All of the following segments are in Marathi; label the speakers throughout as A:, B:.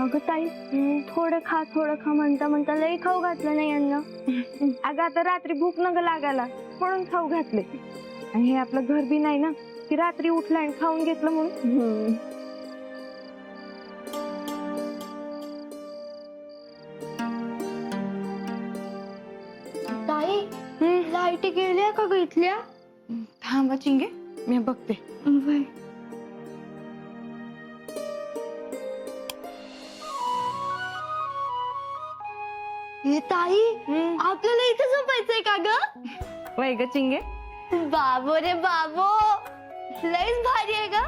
A: अगं ताई, थोडं खा म्हणता म्हणता लई खाऊ घातलं नाही यांना. अगं आता रात्री भूक नग लागायला म्हणून खाऊ घातले. आणि हे आपलं घर बी नाही ना की रात्री उठला आणि खाऊन घेतलं म्हणून. ताई, लाईटी गेल्या का ग इथल्या?
B: थांबा चिंगे, मी बघते.
A: हे ताई, आपल्याला इथे झोपायचंय का ग?
B: वय ग चिंगे.
A: बाबो रे बाबो, लईच भारी आहे ग.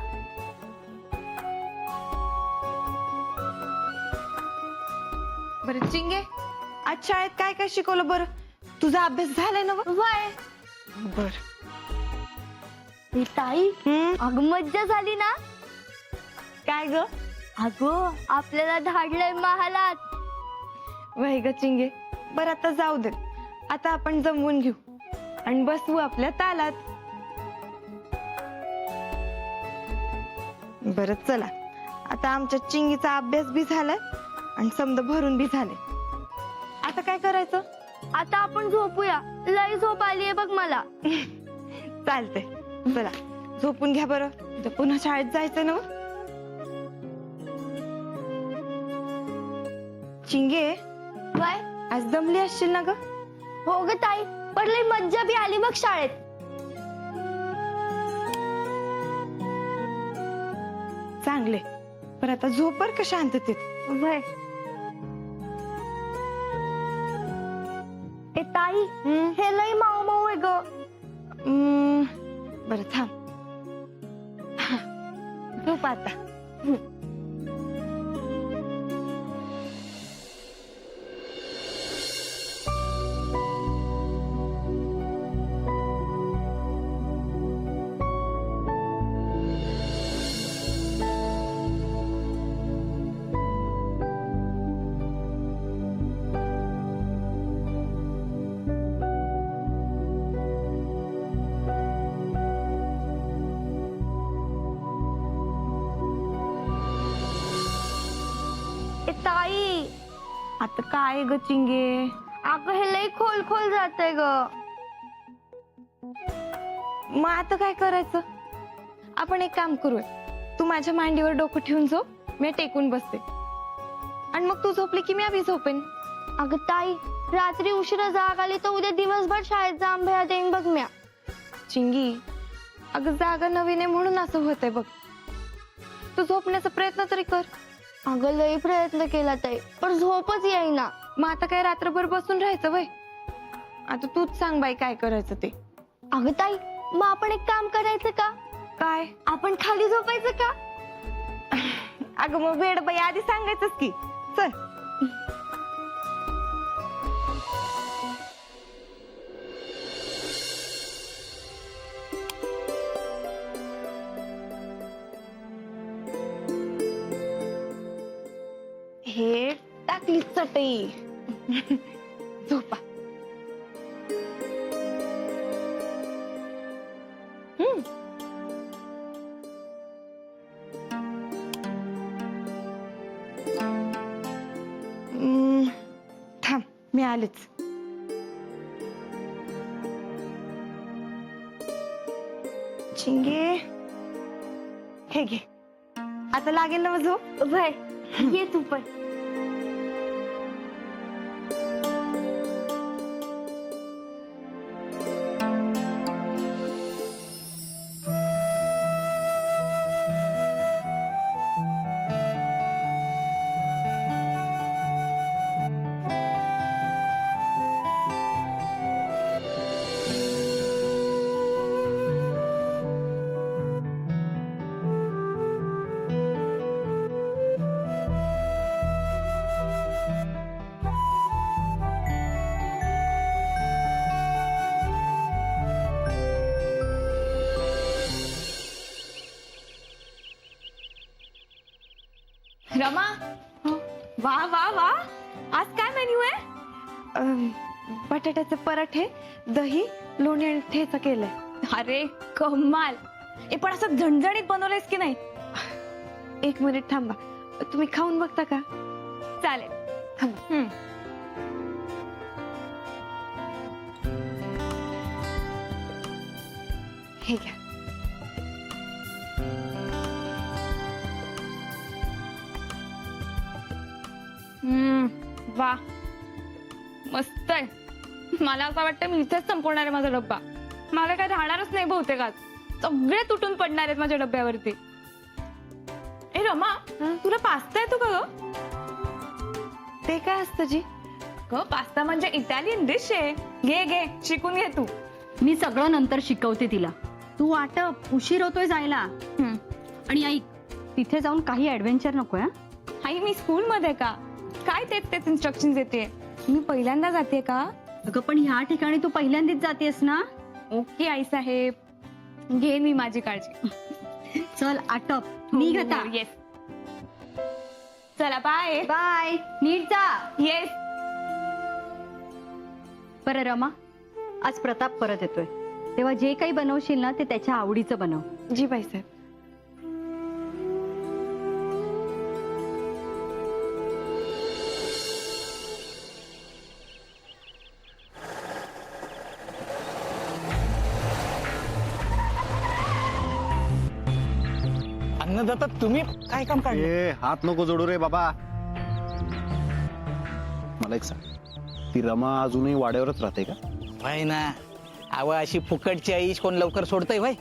B: बरं चिंगे, आज शाळेत काय काय शिकवलं बरं? तुझा अभ्यास झालाय ना?
A: वय
B: बर.
A: हे ताई, अगं मज्जा झाली ना?
B: काय ग?
A: अगं आपल्याला धाडलंय महालात.
B: वय ग चिंगे, बरं आता जाऊ दे. आता आपण जमवून घेऊ आणि बसवू आपल्या तालात. बरं चला, आता आमच्या चिंगीचा अभ्यास बी झालाय आणि समज भरून बी झाले. आता काय करायचं?
A: आता आपण झोपूया, लई झोप आलीये बघ मला.
B: चालते, चला झोपून घ्या बरं, उद्या पुन्हा शाळेत जायचं ना. चिंगे,
A: वय
B: आज दमली असशील ना ग?
A: हो ग ताई, पण लई मज्जा बी आली बघ शाळेत.
B: चांगले, पण आता झोप बर का शांततेत.
A: वय ए ताई, हे लई माऊ माऊ आहे ग.
B: बरं थांब. हा, झोप आता.
A: ए ताई,
B: आता काय ग चिंगे?
A: अगं हे लई खोल खोल जातंय ग.
B: मग आता काय करायचं? आपण एक काम करूया, तू माझ्या मांडीवर डोकं ठेवून झोप, मी टेकून बसते आणि मग तू झोपली की मी अभि झोपेन.
A: अगं ताई, रात्री उशिरा जाग आली तर उद्या दिवसभर शाळेत जांभया देईन बघ म्या.
B: चिंगी, अगं जागा नवीन आहे म्हणून असं होतंय बघ. तू झोपण्याचा प्रयत्न तरी कर.
A: अगं लई प्रयत्न केला ताई, पण झोपच येईना.
B: मग आता काय रात्रभर बसून राहायचं वय? आता तूच सांग बाई काय करायचं ते.
A: अगं ताई, मग आपण एक काम करायचं का?
B: काय?
A: आपण खाली झोपायचं का?
B: अगं मग वेड बाई, आधी सांगायचंच की. चल. हे टाकली चटई. झोपा. थांब, मी आलेच. चिंगे, हे घे. आता लागेल ना झोप?
A: वय ये तू पण.
B: रमा, वा वा वा, आज काय मेन्यू आहे? बटाट्याचे पराठे, दही, लोणी आणि ठेचा केलंय.
C: अरे कमाल. पण असं झणझणीत बनवलंयस की नाही?
B: एक मिनिट थांबा, तुम्ही खाऊन बघता का?
A: चालेल.
B: हम्म. हे घ्या.
A: वा, मस्त आहे. मला असं वाटतं मी इथेच संपवणार आहे माझा डब्बा. मला काय राहणारच नाही बहुतेक आज. सगळे तुटून पडणार आहेत माझ्या डब्यावरती. ए रमा, तुला पास्ता येतो का ग?
B: ते काय असतं जी?
A: ग पास्ता म्हणजे इटालियन डिश आहे. घे घे, शिकून घे तू.
C: मी सगळं नंतर शिकवते तिला. तू वाटप, उशीर होतोय जायला. आणि ऐक, तिथे जाऊन काही ऍडव्हेंचर नकोय हं?
A: आई मी स्कूल मध्ये का काय तेच इन्स्ट्रक्शन देते. मी पहिल्यांदा जाते का?
C: अगं पण ह्या ठिकाणी तू पहिल्यांदाच जातेस ना.
A: ओके आई साहेब, घेईन मी माझी काळजी.
C: चल आटप, निघ आता.
A: येस. चला बाय.
C: बाय, नीट जा.
A: येस.
C: बरं रमा, आज प्रताप परत येतोय, तेव्हा जे काही बनवशील ना ते त्याच्या आवडीचं बनव.
B: जी बाईसाहेब.
D: अन्नदाता तुम्ही काय काम काढलं?
E: ए हात नको जोडू रे बाबा. मला एक सांग, ती रमा अजूनही वाड्यावरच राहते का?
D: व्हय ना, अव अशी फुकटची आईश कोण लवकर सोडतय व्हय?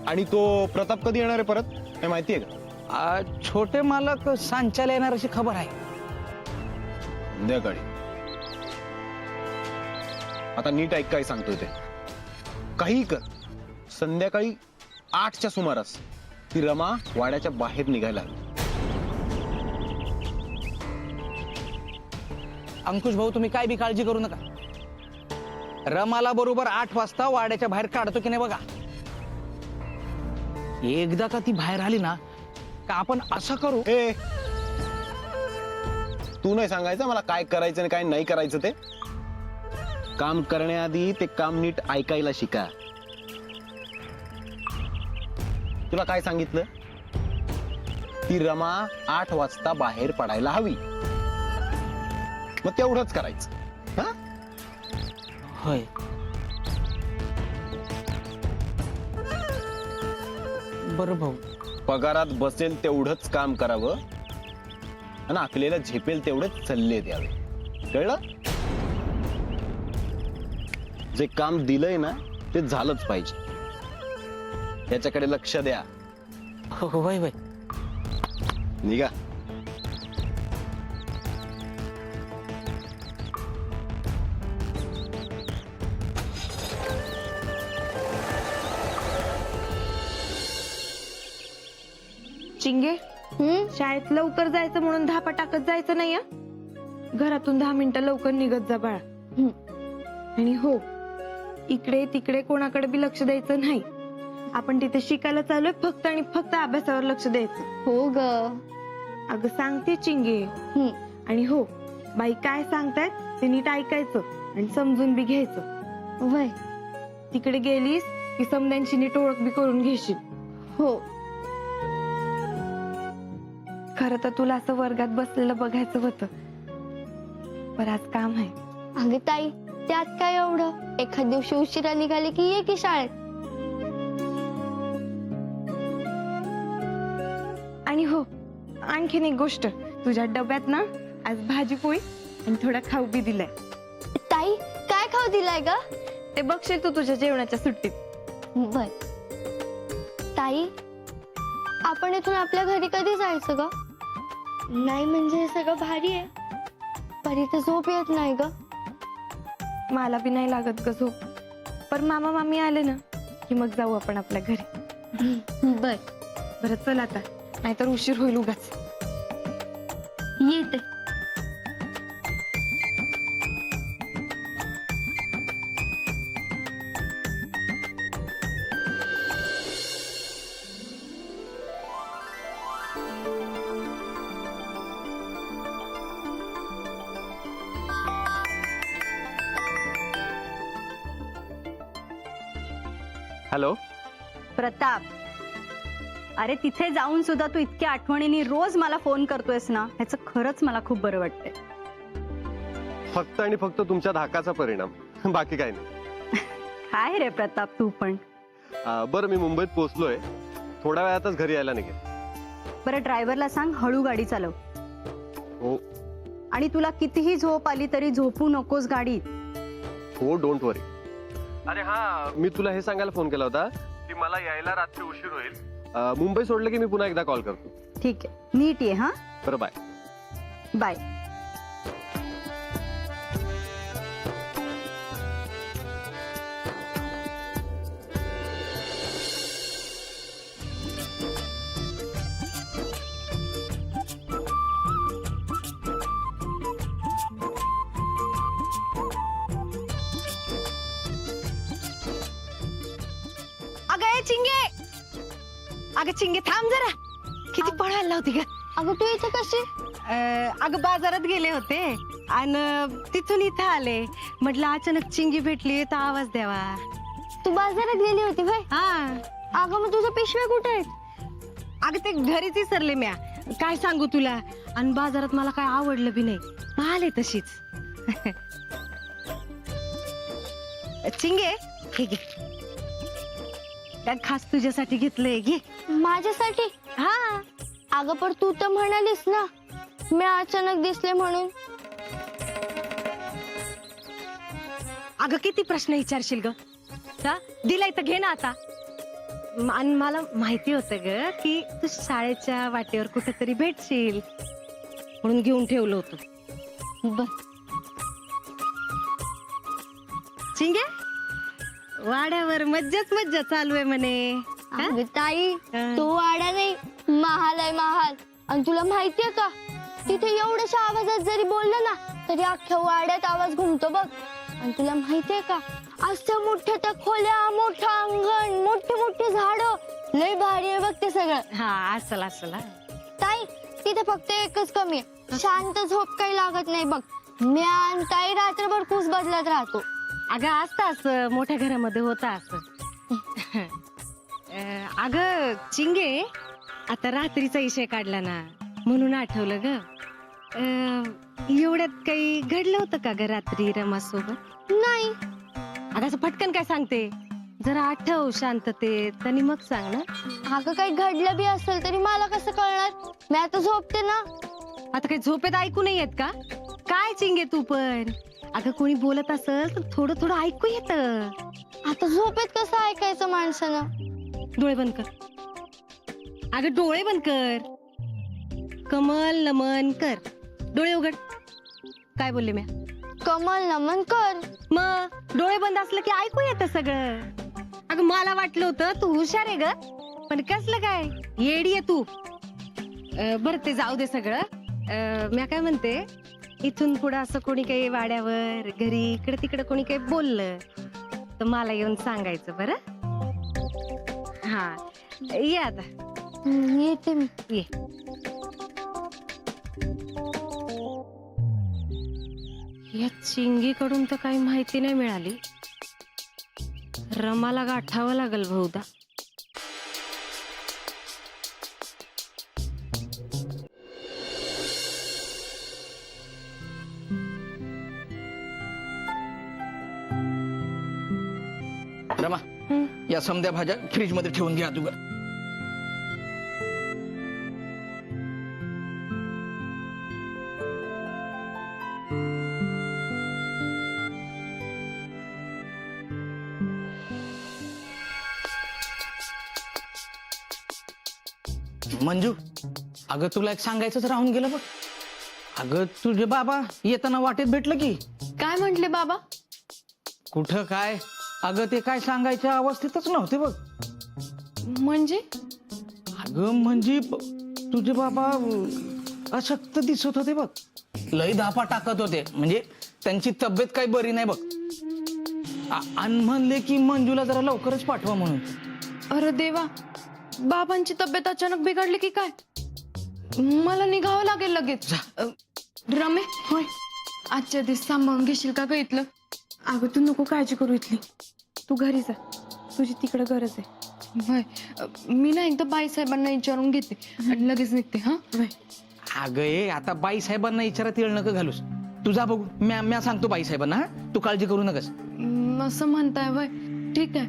E: आणि तो प्रताप कधी येणार आहे परत, हे माहितीये का?
D: छोटे मालक सांच्याला येणार अशी खबर आहे.
E: संध्याकाळी. आता नीट ऐक काय सांगतोय ते. काही कर, संध्याकाळी 8च्या सुमारास ती रमा वाड्याच्या बाहेर निघायला हवी.
D: अंकुश भाऊ तुम्ही काय बी काळजी करू नका. रमाला बरोबर 8 वाजता वाड्याच्या बाहेर काढतो की नाही बघा. एकदा का ती बाहेर आली ना का आपण असं करू.
E: ए तू नाही सांगायचं मला काय करायचं आणि काय नाही करायचं ते. काम करण्याआधी ते काम नीट ऐकायला शिका. तुला काय सांगितलं? ती रमा 8 वाजता बाहेर पडायला हवी. मग तेवढंच करायचं. हा?
D: होय. बरं भाऊ.
E: पगारात बसेल तेवढंच काम करावं आणि आखलेला झेपेल तेवढेच सल्ले द्यावे. कळलं? जे काम दिलंय ना ते झालंच पाहिजे. त्याच्याकडे लक्ष द्या.
D: होय होय.
E: निघा.
B: चिंगे, शाळेत लवकर जायचं म्हणून धापा टाकत जायचं नाही हं? घरातून 10 मिनिटं लवकर निघत जा बाळा. आणि हो, इकडे तिकडे कोणाकडे बी लक्ष द्यायचं नाही. आपण तिथे शिकायला चालूय, फक्त आणि फक्त अभ्यासावर लक्ष द्यायचं.
A: हो ग.
B: अगं सांगते चिंगे. आणि हो, बाई काय सांगतायत ते नीट ऐकायचं आणि समजून बी घ्यायचं.
A: वय.
B: तिकडे गेलीस की समद्यांची नीट ओळख बी करून घेशील.
A: हो.
B: खरं तर तुला असं वर्गात बसलेलं बघायचं होतं, पण आज काम आहे.
A: अगं ताई, त्यात काय एवढं? एखाद दिवशी उशिरा निघाले की ये की शाळेत.
B: आणि हो, आणखीन एक गोष्ट, तुझ्या डब्यात ना आज भाजी पोळी आणि थोडा खाऊ बी दिलाय.
A: ताई काय खाऊ दिलाय ग?
B: ते बघशील तू तुझ्या जेवणाच्या सुट्टीत.
A: बर. ताई, आपण इथून आपल्या घरी कधी जायचं ग? नाही म्हणजे हे सगळं भारी आहे, पण इथे झोप येत नाही ग.
B: मला बी नाही लागत ग झोप, पण मामा मामी आले ना की मग जाऊ आपण आपल्या घरी.
A: बर.
B: बरं चल आता, नाहीतर उशीर होईल उगाच.
A: येते.
E: हॅलो.
C: प्रताप, अरे तिथे जाऊन सुद्धा तू इतक्या आठवणीने रोज मला फोन करतोयस ना, ह्याचं खरंच मला खूप बरं वाटतंय.
F: फक्त आणि फक्त तुमच्या धाकाचा परिणाम, बाकी काही नाही.
C: काय रे प्रताप तू पण.
F: बरं मी मुंबईत पोहोचलोय, थोड्या वेळातच घरी यायला निघेल.
C: बरं ड्रायव्हरला सांग हळू गाडी चालव.
F: हो
C: आणि तुला कितीही झोप आली तरी झोपू नकोस गाडीत.
F: हो, डोंट वरी. अरे हा, मी तुला हे सांगायला फोन केला होता की मला यायला रात्री उशीर होईल. मुंबई सोडलं की मी पुन्हा एकदा कॉल करतो.
C: ठीक आहे, नीट ये. हा
F: बरं, बाय.
C: बाय.
B: अगं ए चिंगे, अगं चिंगे थांब जरा. किती पळायला लावती का.
A: अगं तू इथे कशी?
B: अगं बाजारात गेले होते आणि तिथून इथं आले. म्हटलं अचानक चिंगी भेटली तर आवाज द्यावा.
A: तू बाजारात गेली होती भाई?
B: हा
A: अगं मग तुझं पिशव्या कुठे आहेत?
B: अगं ते घरीच विसरले म्या. काय सांगू तुला. आणि बाजारात मला काय आवडलं बी नाही, मग आले तशीच. चिंगे हे घे, काय खास तुझ्यासाठी घेतलंय, घे.
A: माझ्यासाठी?
B: हा
A: अगं पण तू तर म्हणालीस ना मी अचानक दिसले म्हणून.
B: अगं किती प्रश्न विचारशील ग. दिलाय तर घे ना आता. आणि मला माहिती होतं ग की तू शाळेच्या वाटेवर कुठेतरी भेटशील म्हणून घेऊन ठेवलं होतं.
A: बर.
B: चिंगे वाड्यावर मज्जाच मज्जा चालू आहे म्हणे. हा?
A: अगं ताई,
B: हा.
A: तो वाडा नाही, महाल आहे महाल. आणि तुला माहितीये का तिथे एवढ्याशा आवाजात जरी बोललं ना तरी अख्ख्या वाड्यात आवाज घुमतो बघ. आणि तुला माहितीये का अशा मोठ्या त्या खोल्या, मोठं अंगण, मोठी मोठी झाडं, लय भारी आहे बघ ते सगळं.
B: हा असला असला.
A: ताई तिथे फक्त एकच कमी आहे, शांत झोप काही लागत नाही बघ. मी आणि ताई रात्रभर कुस बदलत राहतो.
B: अगं असतं असं, मोठ्या घरामध्ये होतं असं. अगं चिंगे आता रात्रीचा विषय काढला ना म्हणून आठवलं ग. एवढ्यात काही घडलं होतं का ग रात्री रमासोबत?
A: नाही.
B: अगं असं पटकन काय सांगते, जरा आठव शांततेत आणि मग सांग ना.
A: अगं काही घडलं बी असेल तरी मला कसं कळणार, मी आता झोपते ना.
B: आता काही झोपेत ऐकू नाही येत का काय चिंगे तू पण. अगं कोणी बोलत असेल तर थोडं थोडं ऐकू येत.
A: आता झोपेत कसं ऐकायचं माणसानं.
B: डोळे बंद कर. अगं डोळे बंद कर. कमल नमन कर. डोळे उघड. काय बोलले मी.
A: कमल नमन कर.
B: मग डोळे बंद असलं की ऐकू येतं सगळं. अगं मला वाटलं होतं तू हुशार आहे ग, पण कसलं काय येडी आहे तू. बरं ते जाऊ दे सगळं. मी काय म्हणते, इथून पुढे असं कोणी काही वाड्यावर घरी इकडे तिकडे कोणी काही बोललं तर मला येऊन सांगायचं बरं. हा ये आता.
A: येते मी.
B: ये. या चिंगीकडून तर काही माहिती नाही मिळाली. रमाला गाठावं लागल बहुधा.
D: रमा, या समद्या भाज्या फ्रीज मध्ये ठेवून घ्या तू. मंजू, अगं तुला एक सांगायचंच राहून गेलं बघ. अगं तुझे बाबा येताना वाटेत भेटलं की.
A: काय म्हंटले बाबा?
D: कुठं काय, अगं ते काय सांगायच्या अवस्थेतच नव्हते बघ.
A: म्हणजे?
D: अगं म्हणजे तुझे बाबा अशक्त दिसत होते बघ. लय धापा टाकत होते, म्हणजे त्यांची तब्येत काही बरी नाही बघ. आणि म्हणले की मंजूला जरा लवकरच पाठवा म्हणून.
A: अरे देवा, बाबांची तब्येत अचानक बिघडली की काय? मला निघावं लागेल लगेच. रमे, होय आजच्या दिवस सांभाळून घेशील का ग इथलं?
B: अगं तू नको काळजी करू इथली. तू घरी जा, तुझी तिकडे गरज आहे. होय. मी ना एकदा बाईसाहेबांना विचारून घेते आणि लगेच निघते. हा
D: अगं ये आता बाई साहेबांना विचारात येळ नका घालूस. तू जा बघू, म्या सांगतो बाई साहेबांना. हा तू काळजी करू नकस.
B: असं म्हणताय वय, ठीक आहे.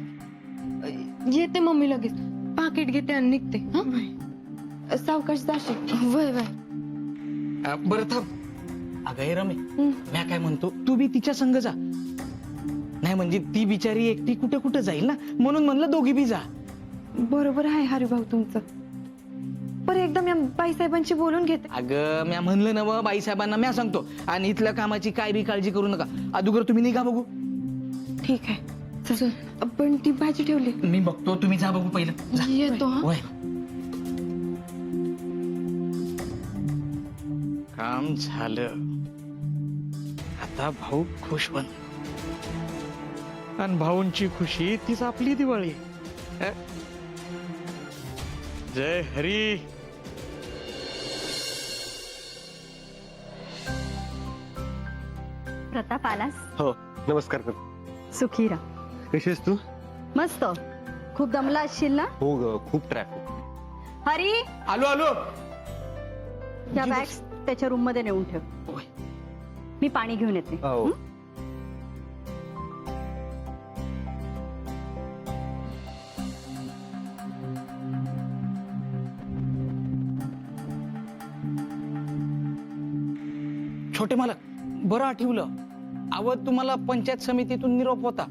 B: येते मम्मी लगेच. पाकिट घेते आणि निघते. हा सावकाश जाशील. वय वय.
D: बरं थांब. अगं हे रमे, म्या काय म्हणतो, तू बी तिच्या संग जा. नाही म्हणजे ती बिचारी एकटी कुठे कुठे जाईल ना, म्हणून म्हणलं दोघी बी जा.
B: बरोबर आहे हरिभाऊ तुमचं. पर एकदा मी बाईसाहेबांशी बोलून घेते.
D: अगं म्या म्हणलं ना बाई साहेबांना म्या सांगतो. आणि इथल्या कामाची काय बी काळजी करू नका. अगोदर तुम्ही निघा बघू.
B: ठीक आहे. चल. पण ती भाजी ठेवली.
D: मी बघतो, तुम्ही जा बघू पहिलं. जा.
B: येतो. हा
D: होय. काम झालं. आता भाऊ खुश बन. आणि भाऊंची खुशी तीच आपली दिवाळी. जय हरी.
C: प्रताप आलास?
F: हो नमस्कार कर.
C: सुखी राहा.
F: कशी आहेस तू?
C: मस्त. खूप दमला असशील ना?
F: हो ग, खूप ट्रॅफिक.
C: हरी,
D: आलो आलो.
C: या बॅग्स त्याच्या रूम मध्ये नेऊन ठेव.
D: होय.
C: मी पाणी घेऊन येते.
F: हो.
D: छोटे मालक, बरं आठवलं. आवत तुम्हाला पंचायत समितीतून निरोप होता.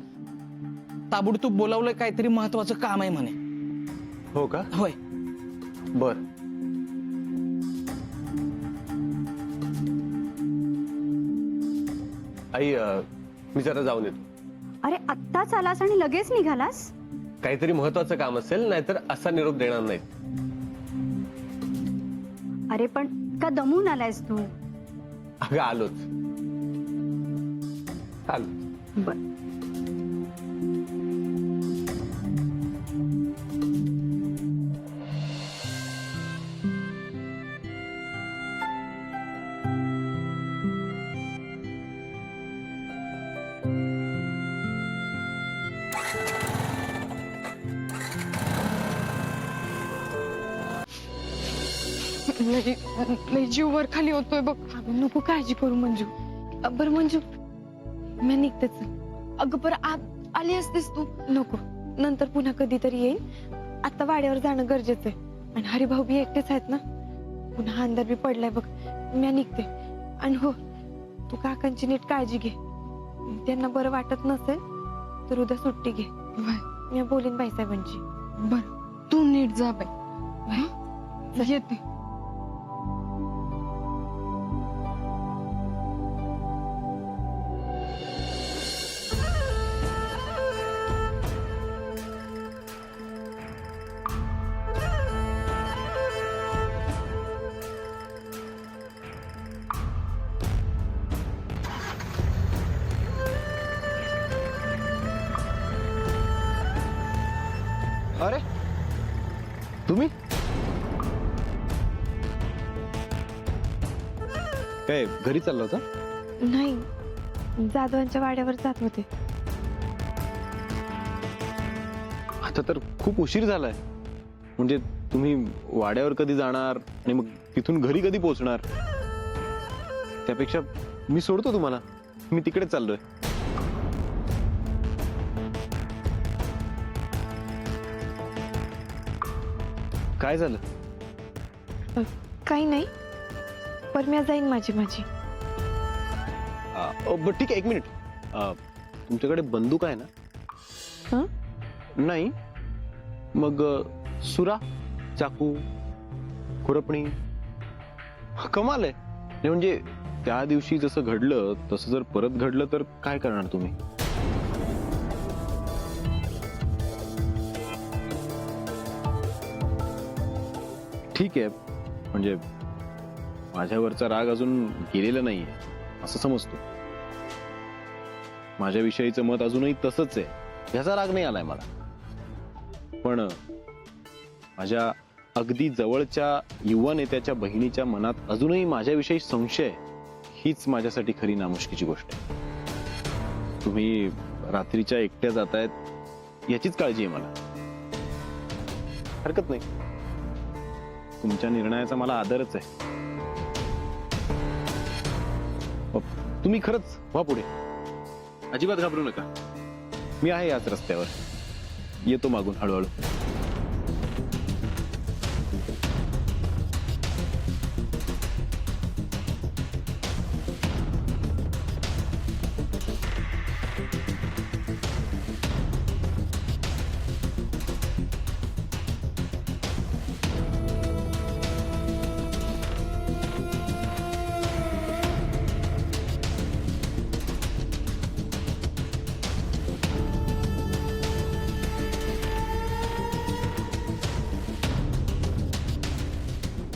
D: ताबडतोब बोलावलंय, काहीतरी महत्वाचं काम आहे म्हणे.
F: हो का?
D: होय.
F: बर. आई मी जरा जाऊन येतो.
C: अरे आत्ताच आलास आणि लगेच निघालास?
F: काहीतरी महत्वाचं काम असेल, नाहीतर असा निरोप देणार नाही.
C: अरे पण का दमून आलायस तू?
F: अगं आलोच.
C: बर.
B: लय जीव वर खाली होतोय बघ. अगं नको काळजी करू मंजू. बरं मंजू, मी निघतेच. अगं बरं आली असतेस तू. नको, नंतर पुन्हा कधीतरी येईल. आता वाड्यावर जाणं गरजेचं आहे. आणि हरिभाऊ बी एकटेच आहेत ना. पुन्हा अंधार बी पडलाय बघ. मी निघते. आणि हो, तू काकांची नीट काळजी घे. त्यांना बरं वाटत नसेल तर उद्या सुट्टी घे. मी बोलीन बाईसाहेबांची. बर, तू नीट जा बाई. येते.
F: अरे तुम्ही काय घरी चालला होता?
B: नाही, जाधवांच्या वाड्यावर जात होते.
F: आता तर खूप उशीर झालाय. म्हणजे तुम्ही वाड्यावर कधी जाणार आणि मग तिथून घरी कधी पोहोचणार? त्यापेक्षा मी सोडतो तुम्हाला. मी तिकडे चाललोय. काय झालं?
B: काही नाही, पण मी जाईन माझी.
F: बरं ठीक आहे, एक मिनिट. तुमच्याकडे बंदूक आहे ना?
B: हं?
F: नाही मग सुरा, चाकू, खुरपणी. कमाल आहे. नाही म्हणजे त्या दिवशी जसं घडलं तसं जर परत घडलं तर काय करणार तुम्ही? ठीक आहे, म्हणजे माझ्यावरचा राग अजून गेलेला नाहीये असं समजतो. माझ्याविषयीचं मत अजूनही तसंच आहे, ह्याचा राग नाही आलाय मला. पण माझ्या अगदी जवळच्या युवा नेत्याच्या बहिणीच्या मनात अजूनही माझ्याविषयी संशय आहे, हीच माझ्यासाठी खरी नामुष्कीची गोष्ट आहे. तुम्ही रात्रीच्या एकट्या जातायत याचीच काळजी आहे मला. हरकत नाही. तुमच्या निर्णयाचा मला आदरच आहे. तुम्ही खरंच व्हा पुढे, अजिबात घाबरू नका. मी आहे याच रस्त्यावर, येतो मागून हळूहळू.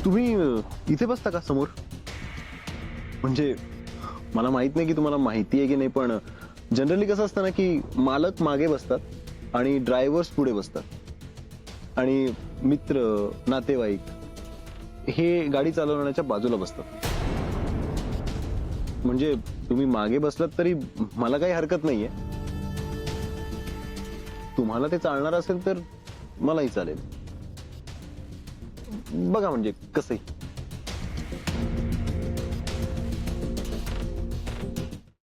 F: तुम्ही इथे बसता का समोर? म्हणजे मला माहित नाही की तुम्हाला माहिती आहे की नाही, पण जनरली कसं असतं ना की मालक मागे बसतात आणि ड्रायव्हर्स पुढे बसतात आणि मित्र नातेवाईक हे गाडी चालवण्याच्या बाजूला बसतात. म्हणजे तुम्ही मागे बसलात तरी मला काही हरकत नाहीये. तुम्हाला ते चालणार असेल तर मलाही चालेल. बघा म्हणजे कसंही.